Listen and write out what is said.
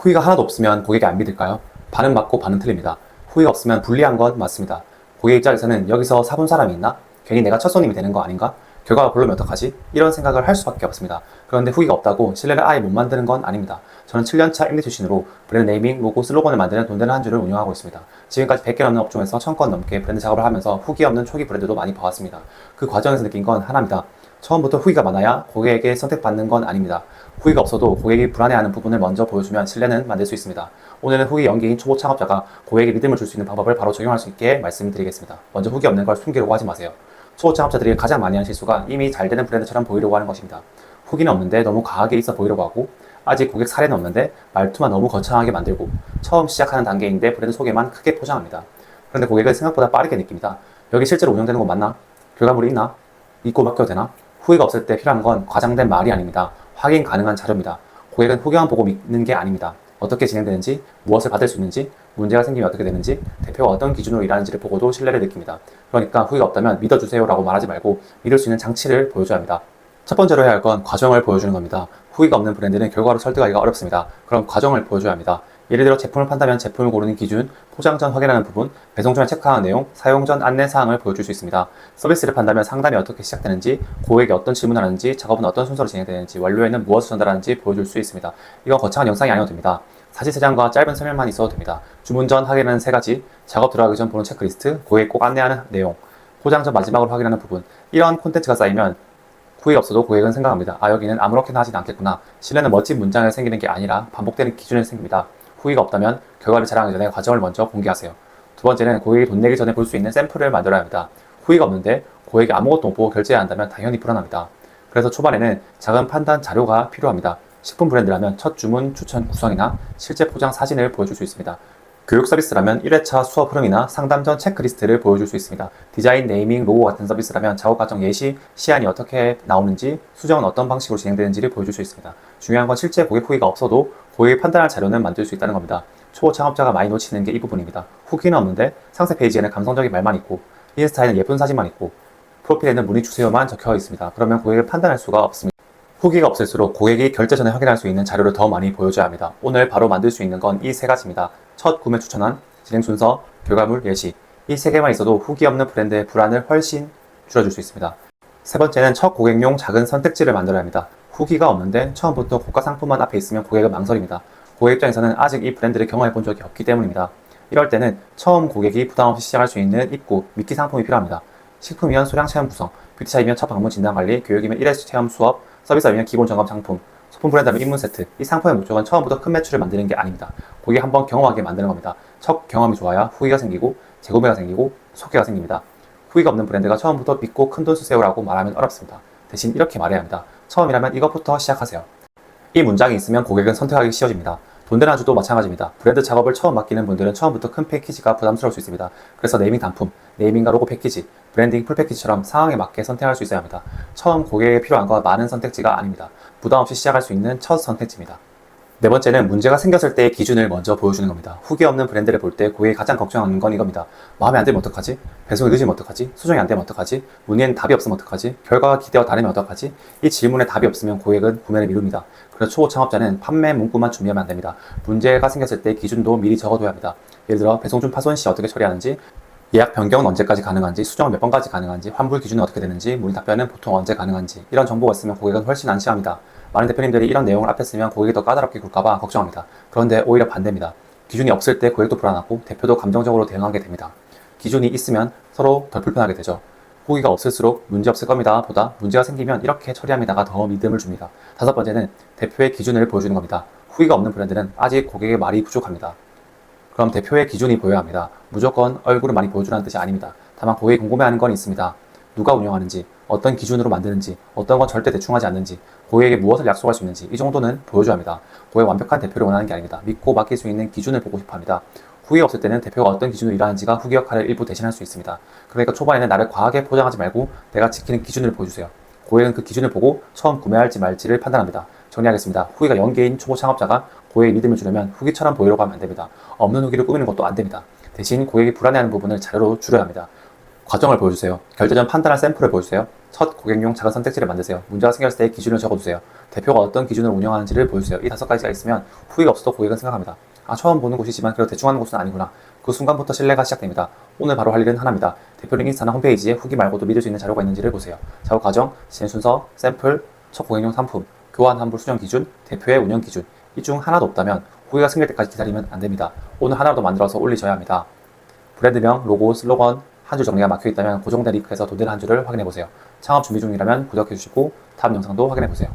후기가 하나도 없으면 고객이 안 믿을까요? 반은 맞고 반은 틀립니다. 후기가 없으면 불리한 건 맞습니다. 고객 입장에서는 여기서 사본 사람이 있나? 괜히 내가 첫 손님이 되는 거 아닌가? 결과가 별로면 어떡하지? 이런 생각을 할 수밖에 없습니다. 그런데 후기가 없다고 신뢰를 아예 못 만드는 건 아닙니다. 저는 7년차 임리 출신으로 브랜드 네이밍, 로고, 슬로건을 만드는 돈 되는 한 주를 운영하고 있습니다. 지금까지 100개 넘는 업종에서 1000건 넘게 브랜드 작업을 하면서 후기 없는 초기 브랜드도 많이 봐왔습니다. 그 과정에서 느낀 건 하나입니다. 처음부터 후기가 많아야 고객에게 선택받는 건 아닙니다. 후기가 없어도 고객이 불안해하는 부분을 먼저 보여주면 신뢰는 만들 수 있습니다. 오늘은 후기 연계인 초보 창업자가 고객에게 믿음을 줄 수 있는 방법을 바로 적용할 수 있게 말씀드리겠습니다. 먼저 후기 없는 걸 숨기려고 하지 마세요. 초보 창업자들이 가장 많이 하는 실수가 이미 잘 되는 브랜드처럼 보이려고 하는 것입니다. 후기는 없는데 너무 과하게 있어 보이려고 하고, 아직 고객 사례는 없는데 말투만 너무 거창하게 만들고, 처음 시작하는 단계인데 브랜드 소개만 크게 포장합니다. 그런데 고객은 생각보다 빠르게 느낍니다. 여기 실제로 운영되는 거 맞나? 결과물이 있나? 믿고 맡겨도 되나? 후기가 없을 때 필요한 건 과장된 말이 아닙니다. 확인 가능한 자료입니다. 고객은 후기만 보고 믿는 게 아닙니다. 어떻게 진행되는지, 무엇을 받을 수 있는지, 문제가 생기면 어떻게 되는지, 대표가 어떤 기준으로 일하는지를 보고도 신뢰를 느낍니다. 그러니까 후기가 없다면 믿어주세요 라고 말하지 말고 믿을 수 있는 장치를 보여줘야 합니다. 첫 번째로 해야 할 건 과정을 보여주는 겁니다. 후기가 없는 브랜드는 결과로 설득하기가 어렵습니다. 그럼 과정을 보여줘야 합니다. 예를 들어 제품을 판다면 제품을 고르는 기준, 포장 전 확인하는 부분, 배송 전에 체크하는 내용, 사용 전 안내사항을 보여줄 수 있습니다. 서비스를 판다면 상담이 어떻게 시작되는지, 고객이 어떤 질문을 하는지, 작업은 어떤 순서로 진행되는지, 완료에는 무엇을 전달하는지 보여줄 수 있습니다. 이건 거창한 영상이 아니어도 됩니다. 사진 3장과 짧은 설명만 있어도 됩니다. 주문 전 확인하는 3가지, 작업 들어가기 전 보는 체크리스트, 고객 꼭 안내하는 내용, 포장 전 마지막으로 확인하는 부분, 이런 콘텐츠가 쌓이면 후기가 없어도 고객은 생각합니다. 아, 여기는 아무렇게나 하진 않겠구나. 신뢰는 멋진 문장에 생기는 게 아니라 반복되는 기준에 생깁니다. 후기가 없다면 결과를 자랑하기 전에 과정을 먼저 공개하세요. 두 번째는 고객이 돈 내기 전에 볼 수 있는 샘플을 만들어야 합니다. 후기가 없는데 고객이 아무것도 못 보고 결제해야 한다면 당연히 불안합니다. 그래서 초반에는 작은 판단 자료가 필요합니다. 식품 브랜드라면 첫 주문 추천 구성이나 실제 포장 사진을 보여줄 수 있습니다. 교육 서비스라면 1회차 수업 흐름이나 상담 전 체크리스트를 보여줄 수 있습니다. 디자인, 네이밍, 로고 같은 서비스라면 작업 과정 예시, 시안이 어떻게 나오는지, 수정은 어떤 방식으로 진행되는지를 보여줄 수 있습니다. 중요한 건 실제 고객 후기가 없어도 고객이 판단할 자료는 만들 수 있다는 겁니다. 초보 창업자가 많이 놓치는 게 이 부분입니다. 후기는 없는데 상세 페이지에는 감성적인 말만 있고, 인스타에는 예쁜 사진만 있고, 프로필에는 문의 주세요만 적혀 있습니다. 그러면 고객을 판단할 수가 없습니다. 후기가 없을수록 고객이 결제 전에 확인할 수 있는 자료를 더 많이 보여줘야 합니다. 오늘 바로 만들 수 있는 건 이 3가지입니다. 첫 구매 추천안, 진행 순서, 결과물 예시. 이 3개만 있어도 후기 없는 브랜드의 불안을 훨씬 줄여줄 수 있습니다. 세 번째는 첫 고객용 작은 선택지를 만들어야 합니다. 후기가 없는데 처음부터 고가 상품만 앞에 있으면 고객은 망설입니다. 고객 입장에서는 아직 이 브랜드를 경험해 본 적이 없기 때문입니다. 이럴 때는 처음 고객이 부담 없이 시작할 수 있는 입구, 미끼 상품이 필요합니다. 식품이면 소량 체험 구성, 뷰티샵이면 첫 방문 진단 관리, 교육이면 1회 체험 수업, 서비스이면 기본 점검 상품, 소품 브랜드라면 입문 세트. 이 상품의 목적은 처음부터 큰 매출을 만드는 게 아닙니다. 고객이 한번 경험하게 만드는 겁니다. 첫 경험이 좋아야 후기가 생기고 재구매가 생기고 소개가 생깁니다. 후기가 없는 브랜드가 처음부터 믿고 큰돈 쓰세요라고 말하면 어렵습니다. 대신 이렇게 말해야 합니다. 처음이라면 이것부터 시작하세요. 이 문장이 있으면 고객은 선택하기 쉬워집니다. 돈 되는 한주도 마찬가지입니다. 브랜드 작업을 처음 맡기는 분들은 처음부터 큰 패키지가 부담스러울 수 있습니다. 그래서 네이밍 단품, 네이밍과 로고 패키지, 브랜딩 풀 패키지처럼 상황에 맞게 선택할 수 있어야 합니다. 처음 고객에게 필요한 건 많은 선택지가 아닙니다. 부담 없이 시작할 수 있는 첫 선택지입니다. 네 번째는 문제가 생겼을 때의 기준을 먼저 보여주는 겁니다. 후기 없는 브랜드를 볼 때 고객이 가장 걱정하는 건 이겁니다. 마음에 안 들면 어떡하지? 배송이 늦으면 어떡하지? 수정이 안 되면 어떡하지? 문의에는 답이 없으면 어떡하지? 결과가 기대와 다르면 어떡하지? 이 질문에 답이 없으면 고객은 구매를 미룹니다. 그래서 초보 창업자는 판매 문구만 준비하면 안 됩니다. 문제가 생겼을 때 기준도 미리 적어둬야 합니다. 예를 들어 배송 중 파손 시 어떻게 처리하는지, 예약 변경은 언제까지 가능한지, 수정은 몇 번까지 가능한지, 환불 기준은 어떻게 되는지, 문의 답변은 보통 언제 가능한지, 이런 정보가 있으면 고객은 훨씬 안심합니다. 많은 대표님들이 이런 내용을 앞에 쓰면 고객이 더 까다롭게 굴까봐 걱정합니다. 그런데 오히려 반대입니다. 기준이 없을 때 고객도 불안하고 대표도 감정적으로 대응하게 됩니다. 기준이 있으면 서로 덜 불편하게 되죠. 후기가 없을수록 문제 없을 겁니다 보다 문제가 생기면 이렇게 처리합니다가 더 믿음을 줍니다. 다섯 번째는 대표의 기준을 보여주는 겁니다. 후기가 없는 브랜드는 아직 고객의 말이 부족합니다. 그럼 대표의 기준이 보여야 합니다. 무조건 얼굴을 많이 보여주라는 뜻이 아닙니다. 다만 고객이 궁금해하는 건 있습니다. 누가 운영하는지, 어떤 기준으로 만드는지, 어떤 건 절대 대충 하지 않는지, 고객에게 무엇을 약속할 수 있는지, 이 정도는 보여줘야 합니다. 고객 완벽한 대표를 원하는 게 아닙니다. 믿고 맡길 수 있는 기준을 보고 싶어 합니다. 후기가 없을 때는 대표가 어떤 기준으로 일하는지가 후기 역할을 일부 대신할 수 있습니다. 그러니까 초반에는 나를 과하게 포장하지 말고 내가 지키는 기준을 보여주세요. 고객은 그 기준을 보고 처음 구매할지 말지를 판단합니다. 정리하겠습니다. 후기가 연계인 초보 창업자가 고객의 믿음을 주려면 후기처럼 보이려고 하면 안 됩니다. 없는 후기를 꾸미는 것도 안 됩니다. 대신 고객이 불안해하는 부분을 자료로 줄여야 합니다. 과정을 보여주세요. 결제 전 판단할 샘플을 보여주세요. 첫 고객용 작은 선택지를 만드세요. 문제가 생겼을 때 기준을 적어주세요. 대표가 어떤 기준을 운영하는지를 보여주세요. 이 5가지가 있으면 후회가 없어도 고객은 생각합니다. 아, 처음 보는 곳이지만 그래도 대충 하는 곳은 아니구나. 그 순간부터 신뢰가 시작됩니다. 오늘 바로 할 일은 하나입니다. 대표님 인스타나 홈페이지에 후기 말고도 믿을 수 있는 자료가 있는지를 보세요. 작업 과정, 진행 순서, 샘플, 첫 고객용 상품, 교환 환불 수정 기준, 대표의 운영 기준. 이 중 하나도 없다면 후기가 생길 때까지 기다리면 안 됩니다. 오늘 하나라도 만들어서 올리셔야 합니다. 브랜드명, 로고, 슬로건, 한 줄 정리가 막혀있다면 고정된 링크에서 도된 한 줄을 확인해보세요. 창업 준비 중이라면 구독해주시고 다음 영상도 확인해보세요.